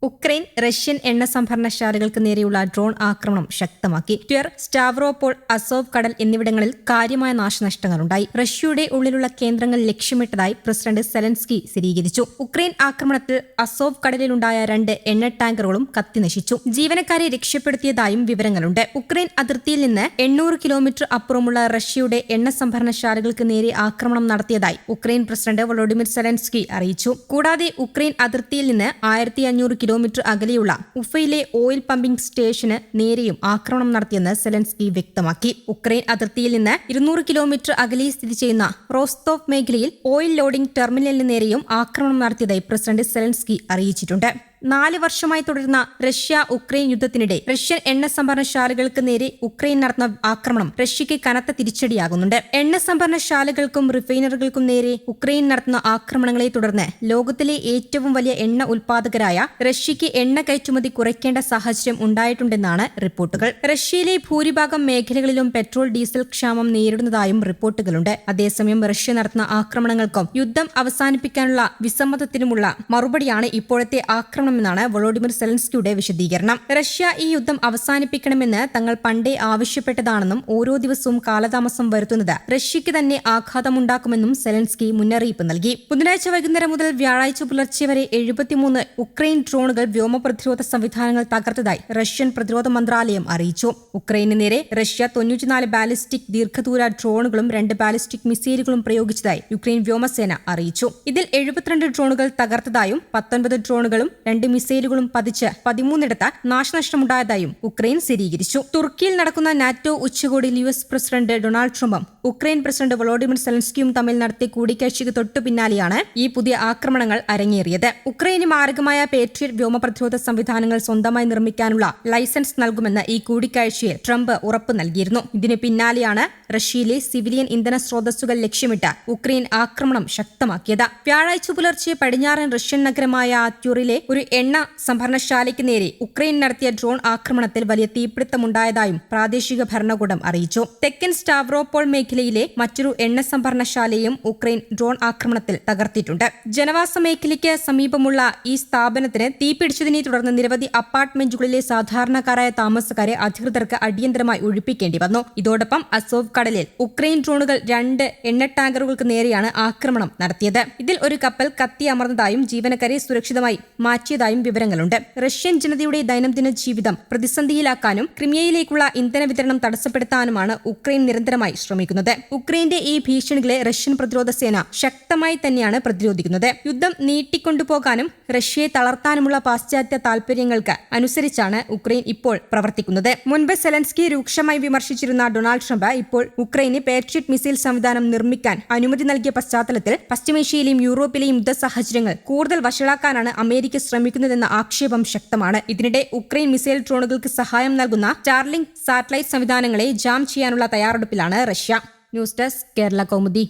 Ukraine Russian എണ്ണ സംഭരണശാലകൾക്ക് നേരെയുള്ള drone ആക്രമണം ശക്തമാക്കി. ട്വർ, സ്റ്റാവ്രോപോൾ, അസോവ് കടൽ എന്നിവിടങ്ങളിൽ കാര്യമായ നാശനഷ്ടങ്ങളുണ്ടായി. റഷ്യയുടെ ഉള്ളിലുള്ള കേന്ദ്രങ്ങൾ ലക്ഷ്യമിട്ടതായി പ്രസിഡന്റ് സെലൻസ്കി സ്ഥിരീകരിച്ചു. ഉക്രൈൻ ആക്രമണത്തിൽ അസോവ് കടലിലുണ്ടായ 2 എണ്ണ ടാങ്കറുകളും കത്തിനശിച്ചു. ജീവനക്കാരെ രക്ഷപ്പെടുത്തിയതായും വിവരങ്ങളുണ്ട്. ഉക്രൈൻ അതിർത്തിയിൽ നിന്ന് 800 കിലോമീറ്റർ അപ്പുറമുള്ള റഷ്യയുടെ എണ്ണ സംഭരണശാലകൾക്ക് നേരെ ആക്രമണം നടത്തിയതായി ഉക്രൈൻ പ്രസിഡന്റ് വൊളോഡിമിർ സെലൻസ്കി അറിയിച്ചു. കൂടാതെ ഉക്രൈൻ അതിർത്തിയിൽ നിന്ന് 1500 കിലോമീറ്റർ അകലെയുള്ള ഉഫയിലെ ഓയിൽ പമ്പിംഗ് സ്റ്റേഷന് നേരെയും ആക്രമണം നടത്തിയെന്ന് സെലൻസ്കി വ്യക്തമാക്കി. ഉക്രൈൻ അതിർത്തിയിൽ നിന്ന് 200 കിലോമീറ്റർ അകലെ സ്ഥിതി ചെയ്യുന്ന റോസ്തോവ് മേഖലയിൽ ഓയിൽ ലോഡിംഗ് ടെർമിനലിന് നേരെയും ആക്രമണം നടത്തിയതായി പ്രസിഡന്റ് സെലൻസ്കി അറിയിച്ചിട്ടുണ്ട്. 4 വർഷമായി തുടരുന്ന റഷ്യ-ഉക്രൈൻ യുദ്ധത്തിനിടെ റഷ്യൻ എണ്ണ സംഭരണശാലകൾക്ക് നേരെ ഉക്രൈൻ നടത്തുന്ന ആക്രമണം റഷ്യയ്ക്ക് കനത്ത തിരിച്ചടിയാകുന്നുണ്ട്. എണ്ണ സംഭരണശാലകൾക്കും റിഫൈനറികൾക്കും നേരെ ഉക്രൈൻ നടത്തുന്ന ആക്രമണങ്ങളെ തുടർന്ന് ലോകത്തിലെ ഏറ്റവും വലിയ എണ്ണ ഉൽപാദകരായ റഷ്യയ്ക്ക് എണ്ണ കയറ്റുമതി കുറയ്ക്കേണ്ട സാഹചര്യം ഉണ്ടായിട്ടുണ്ടെന്നാണ് റിപ്പോർട്ടുകൾ. റഷ്യയിലെ ഭൂരിഭാഗം മേഖലകളിലും പെട്രോൾ, ഡീസൽ ക്ഷാമം നേരിടുന്നതായും റിപ്പോർട്ടുകളുണ്ട്. അതേസമയം റഷ്യ നടത്തുന്ന ആക്രമണങ്ങൾക്കും യുദ്ധം അവസാനിപ്പിക്കാനുള്ള വിസമ്മതത്തിനുമുള്ള മറുപടിയാണ് ഇപ്പോഴത്തെ ആക്രമണം ാണ് വൊളോഡിമിർ സെലൻസ്കിയുടെ വിശദീകരണം. റഷ്യ ഈ യുദ്ധം അവസാനിപ്പിക്കണമെന്ന് തങ്ങൾ പണ്ടേ ആവശ്യപ്പെട്ടതാണെന്നും ഓരോ ദിവസവും കാലതാമസം വരുത്തുന്നത് റഷ്യയ്ക്ക് തന്നെ ആഘാതമുണ്ടാക്കുമെന്നും സെലൻസ്കി മുന്നറിയിപ്പ് നൽകി. ബുധനാഴ്ച വൈകുന്നേരം മുതൽ വ്യാഴാഴ്ച പുലർച്ചെ വരെ 73 ഉക്രൈൻ ഡ്രോണുകൾ വ്യോമ പ്രതിരോധ സംവിധാനങ്ങൾ തകർത്തതായി റഷ്യൻ പ്രതിരോധ മന്ത്രാലയം അറിയിച്ചു. ഉക്രൈനു നേരെ റഷ്യ 94 ബാലിസ്റ്റിക് ദീർഘദൂര ഡ്രോണുകളും 2 ബാലിസ്റ്റിക് മിസൈലുകളും പ്രയോഗിച്ചതായി യുക്രൈൻ വ്യോമസേന അറിയിച്ചു. ഇതിൽ 72 ഡ്രോണുകൾ തകർത്തതായും 19 ഡ്രോണുകളും 2 മിസൈലുകളും പതിച്ച് 13 നാശനഷ്ടമുണ്ടായതായും ഉക്രൈൻ സ്ഥിരീകരിച്ചു. തുർക്കിയിൽ നടക്കുന്ന നാറ്റോ ഉച്ചകോടിയിൽ US പ്രസിഡന്റ് ഡൊണാൾഡ് ട്രംപും ഉക്രൈൻ പ്രസിഡന്റ് വൊളോഡിമിർ സെലൻസ്കിയും തമ്മിൽ നടത്തിയ കൂടിക്കാഴ്ചയ്ക്ക് തൊട്ടു പിന്നാലെയാണ് ഈ പുതിയ ആക്രമണങ്ങൾ അരങ്ങേറിയത്. ഉക്രൈന് മാരകമായ പേട്രിയറ്റ് വ്യോമ പ്രതിരോധ സംവിധാനങ്ങൾ സ്വന്തമായി നിർമ്മിക്കാനുള്ള ലൈസൻസ് നൽകുമെന്ന് ഈ കൂടിക്കാഴ്ചയിൽ ട്രംപ് ഉറപ്പ് നൽകിയിരുന്നു. ഇതിന് പിന്നാലെയാണ് റഷ്യയിലെ സിവിലിയൻ ഇന്ധന സ്രോതസ്സുകൾ ലക്ഷ്യമിട്ട് ഉക്രൈൻ ആക്രമണം ശക്തമാക്കിയത്. വ്യാഴാഴ്ച പുലർച്ചെ പടിഞ്ഞാറൻ റഷ്യൻ നഗരമായ ട്വറിലെ ഒരു എണ്ണ സംഭരണശാലയ്ക്ക് നേരെ ഉക്രൈൻ നടത്തിയ ഡ്രോൺ ആക്രമണത്തിൽ വലിയ തീപിടുത്തമുണ്ടായതായും പ്രാദേശിക ഭരണകൂടം അറിയിച്ചു. തെക്കൻ സ്റ്റാവ്രോപോൾ മേഖലയിലെ മറ്റൊരു എണ്ണ സംഭരണശാലയും ഉക്രൈൻ ഡ്രോൺ ആക്രമണത്തിൽ തകർത്തിട്ടുണ്ട്. ജനവാസ മേഖലയ്ക്ക് സമീപമുള്ള ഈ സ്ഥാപനത്തിന് തീപിടിച്ചതിനെ തുടർന്ന് നിരവധി അപ്പാർട്ട്മെന്റുകളിലെ സാധാരണക്കാരായ താമസക്കാരെ അധികൃതർക്ക് അടിയന്തരമായി ഒഴിപ്പിക്കേണ്ടി വന്നു. ഇതോടൊപ്പം അസോവ് കടലിൽ ഉക്രൈൻ ഡ്രോണുകൾ 2 എണ്ണ ടാങ്കറുകൾക്ക് നേരെയാണ് ആക്രമണം നടത്തിയത്. ഇതിൽ ഒരു കപ്പൽ കത്തിയമർന്നതായും ജീവനക്കാരെ സുരക്ഷിതമായി മാറ്റിയതായും വിവരങ്ങളുണ്ട്. റഷ്യൻ ജനതയുടെ ദൈനംദിന ജീവിതം പ്രതിസന്ധിയിലാക്കാനും ക്രിമിയയിലേക്കുള്ള ഇന്ധന വിതരണം തടസ്സപ്പെടുത്താനുമാണ് ഉക്രൈൻ നിരന്തരമായി ശ്രമിക്കുന്നത്. ഉക്രൈന്റെ ഈ ഭീഷണികളെ റഷ്യൻ പ്രതിരോധ സേന ശക്തമായി തന്നെയാണ് പ്രതിരോധിക്കുന്നത്. യുദ്ധം നീട്ടിക്കൊണ്ടുപോകാനും റഷ്യയെ തളർത്താനുമുള്ള പാശ്ചാത്യ താൽപര്യങ്ങൾക്ക് അനുസരിച്ചാണ് ഉക്രൈൻ ഇപ്പോൾ പ്രവർത്തിക്കുന്നത്. മുൻപ് സെലൻസ്കി രൂക്ഷമായി വിമർശിച്ചിരുന്ന ഡൊണാൾഡ് ട്രംപ് ഇപ്പോൾ ഉക്രൈന് പേട്രിയറ്റ് മിസൈൽ സംവിധാനം നിർമ്മിക്കാൻ അനുമതി നൽകിയ പശ്ചാത്തലത്തിൽ പശ്ചിമേഷ്യയിലെയും യൂറോപ്പിലെയും യുദ്ധ സാഹചര്യങ്ങൾ കൂടുതൽ വഷളാക്കാനാണ് അമേരിക്ക ശ്രമിക്കുന്നതെന്ന ആക്ഷേപം ശക്തമാണ്. ഇതിനിടെ ഉക്രൈൻ മിസൈൽ ഡ്രോണുകൾക്ക് സഹായം നൽകുന്ന സ്റ്റാർലിങ്ക് സാറ്റലൈറ്റ് സംവിധാനങ്ങളെ ജാം ചെയ്യാനുള്ള തയ്യാറെടുപ്പിലാണ് Russia. News desk Kerala Kaumudi.